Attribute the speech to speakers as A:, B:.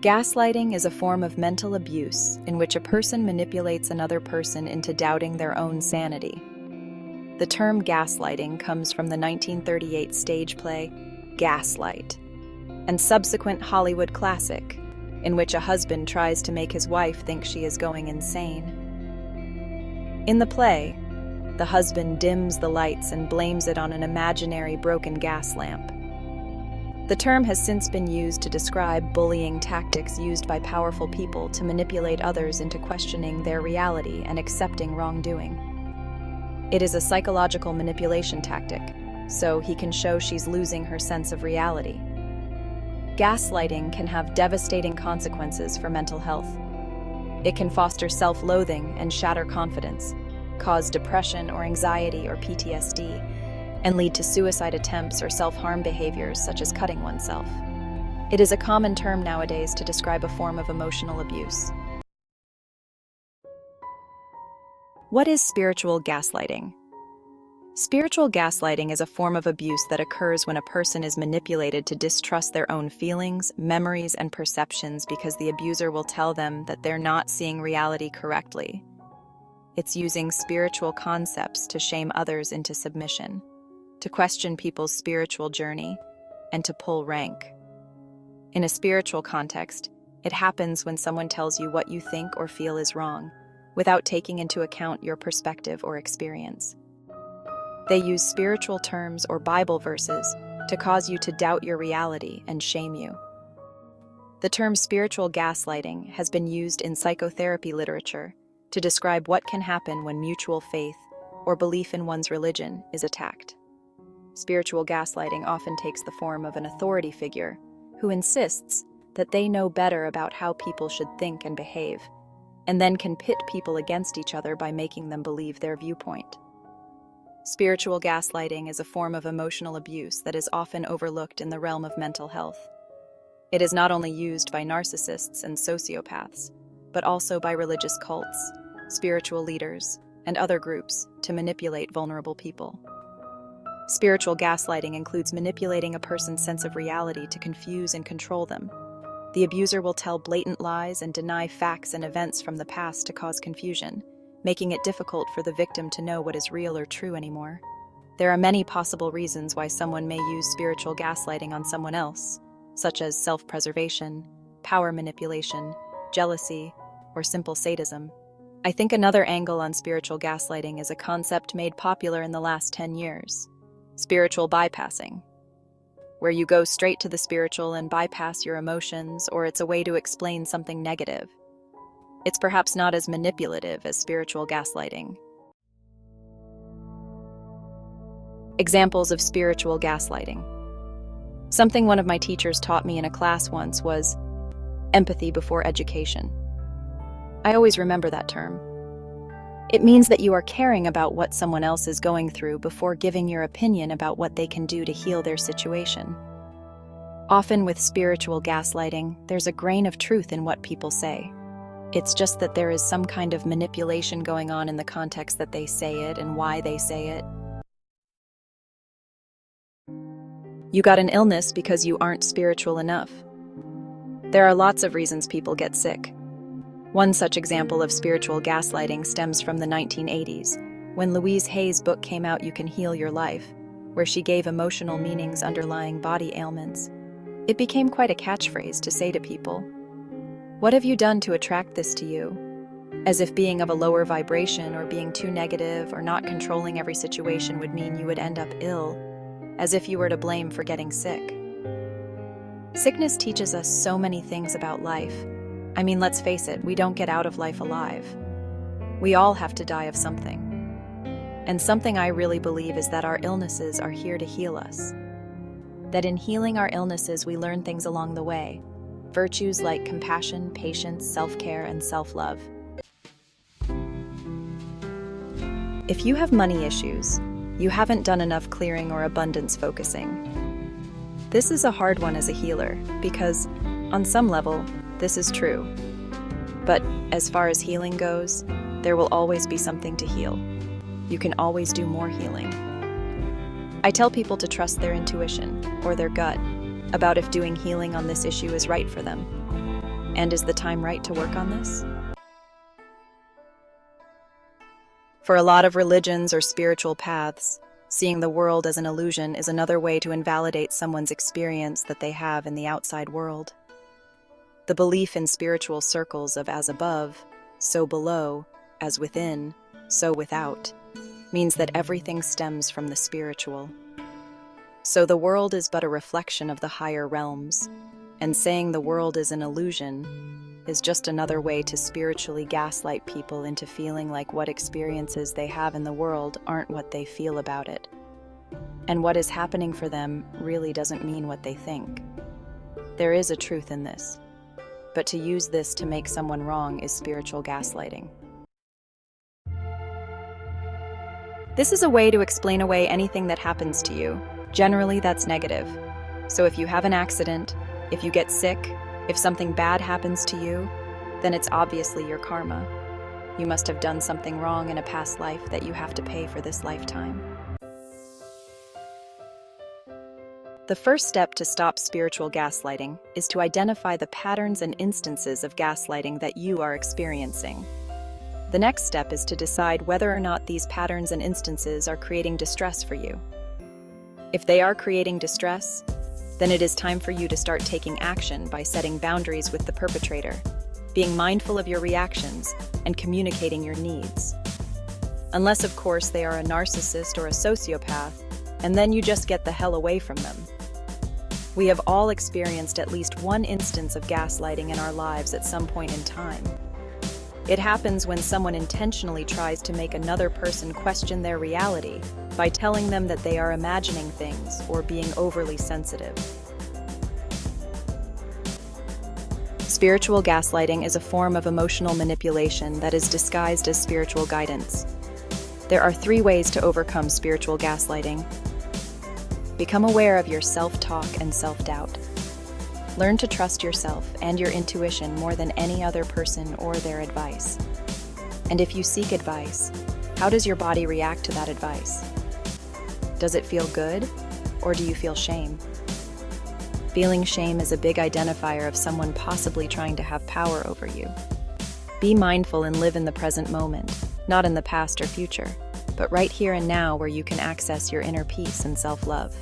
A: Gaslighting is a form of mental abuse in which a person manipulates another person into doubting their own sanity. The term gaslighting comes from the 1938 stage play Gaslight, and subsequent Hollywood classic, in which a husband tries to make his wife think she is going insane. In the play, the husband dims the lights and blames it on an imaginary broken gas lamp. The term has since been used to describe bullying tactics used by powerful people to manipulate others into questioning their reality and accepting wrongdoing. It is a psychological manipulation tactic, so he can show she's losing her sense of reality. Gaslighting can have devastating consequences for mental health. It can foster self-loathing and shatter confidence, cause depression or anxiety or PTSD, and lead to suicide attempts or self-harm behaviors such as cutting oneself. It is a common term nowadays to describe a form of emotional abuse. What is spiritual gaslighting? Spiritual gaslighting is a form of abuse that occurs when a person is manipulated to distrust their own feelings, memories, and perceptions because the abuser will tell them that they're not seeing reality correctly. It's using spiritual concepts to shame others into submission, to question people's spiritual journey, and to pull rank. In a spiritual context, it happens when someone tells you what you think or feel is wrong, without taking into account your perspective or experience. They use spiritual terms or Bible verses to cause you to doubt your reality and shame you. The term spiritual gaslighting has been used in psychotherapy literature to describe what can happen when mutual faith or belief in one's religion is attacked. Spiritual gaslighting often takes the form of an authority figure who insists that they know better about how people should think and behave, and then can pit people against each other by making them believe their viewpoint. Spiritual gaslighting is a form of emotional abuse that is often overlooked in the realm of mental health. It is not only used by narcissists and sociopaths, but also by religious cults, spiritual leaders, and other groups to manipulate vulnerable people. Spiritual gaslighting includes manipulating a person's sense of reality to confuse and control them. The abuser will tell blatant lies and deny facts and events from the past to cause confusion, making it difficult for the victim to know what is real or true anymore. There are many possible reasons why someone may use spiritual gaslighting on someone else, such as self-preservation, power manipulation, jealousy, or simple sadism. I think another angle on spiritual gaslighting is a concept made popular in the last 10 years. Spiritual bypassing, where you go straight to the spiritual and bypass your emotions, or it's a way to explain something negative. It's perhaps not as manipulative as spiritual gaslighting. Examples of spiritual gaslighting. Something one of my teachers taught me in a class once was empathy before education. I always remember that term. It means that you are caring about what someone else is going through before giving your opinion about what they can do to heal their situation. Often with spiritual gaslighting, there's a grain of truth in what people say. It's just that there is some kind of manipulation going on in the context that they say it and why they say it. You got an illness because you aren't spiritual enough. There are lots of reasons people get sick. One such example of spiritual gaslighting stems from the 1980s, when Louise Hay's book came out, You Can Heal Your Life, where she gave emotional meanings underlying body ailments. It became quite a catchphrase to say to people, "What have you done to attract this to you?" As if being of a lower vibration or being too negative or not controlling every situation would mean you would end up ill, as if you were to blame for getting sick. Sickness teaches us so many things about life. I mean, let's face it, we don't get out of life alive. We all have to die of something. And something I really believe is that our illnesses are here to heal us. That in healing our illnesses, we learn things along the way. Virtues like compassion, patience, self-care, and self-love. If you have money issues, you haven't done enough clearing or abundance focusing. This is a hard one as a healer, because, on some level, this is true. But as far as healing goes, there will always be something to heal. You can always do more healing. I tell people to trust their intuition, or their gut, about if doing healing on this issue is right for them. And is the time right to work on this? For a lot of religions or spiritual paths, seeing the world as an illusion is another way to invalidate someone's experience that they have in the outside world. The belief in spiritual circles of as above, so below, as within, so without, means that everything stems from the spiritual. So the world is but a reflection of the higher realms, and saying the world is an illusion is just another way to spiritually gaslight people into feeling like what experiences they have in the world aren't what they feel about it. And what is happening for them really doesn't mean what they think. There is a truth in this, but to use this to make someone wrong is spiritual gaslighting. This is a way to explain away anything that happens to you. Generally, that's negative. So if you have an accident, if you get sick, if something bad happens to you, then it's obviously your karma. You must have done something wrong in a past life that you have to pay for this lifetime. The first step to stop spiritual gaslighting is to identify the patterns and instances of gaslighting that you are experiencing. The next step is to decide whether or not these patterns and instances are creating distress for you. If they are creating distress, then it is time for you to start taking action by setting boundaries with the perpetrator, being mindful of your reactions, and communicating your needs. Unless, of course, they are a narcissist or a sociopath, and then you just get the hell away from them. We have all experienced at least one instance of gaslighting in our lives at some point in time. It happens when someone intentionally tries to make another person question their reality by telling them that they are imagining things or being overly sensitive. Spiritual gaslighting is a form of emotional manipulation that is disguised as spiritual guidance. There are 3 ways to overcome spiritual gaslighting. Become aware of your self-talk and self-doubt. Learn to trust yourself and your intuition more than any other person or their advice. And if you seek advice, how does your body react to that advice? Does it feel good, or do you feel shame? Feeling shame is a big identifier of someone possibly trying to have power over you. Be mindful and live in the present moment, not in the past or future, but right here and now where you can access your inner peace and self-love.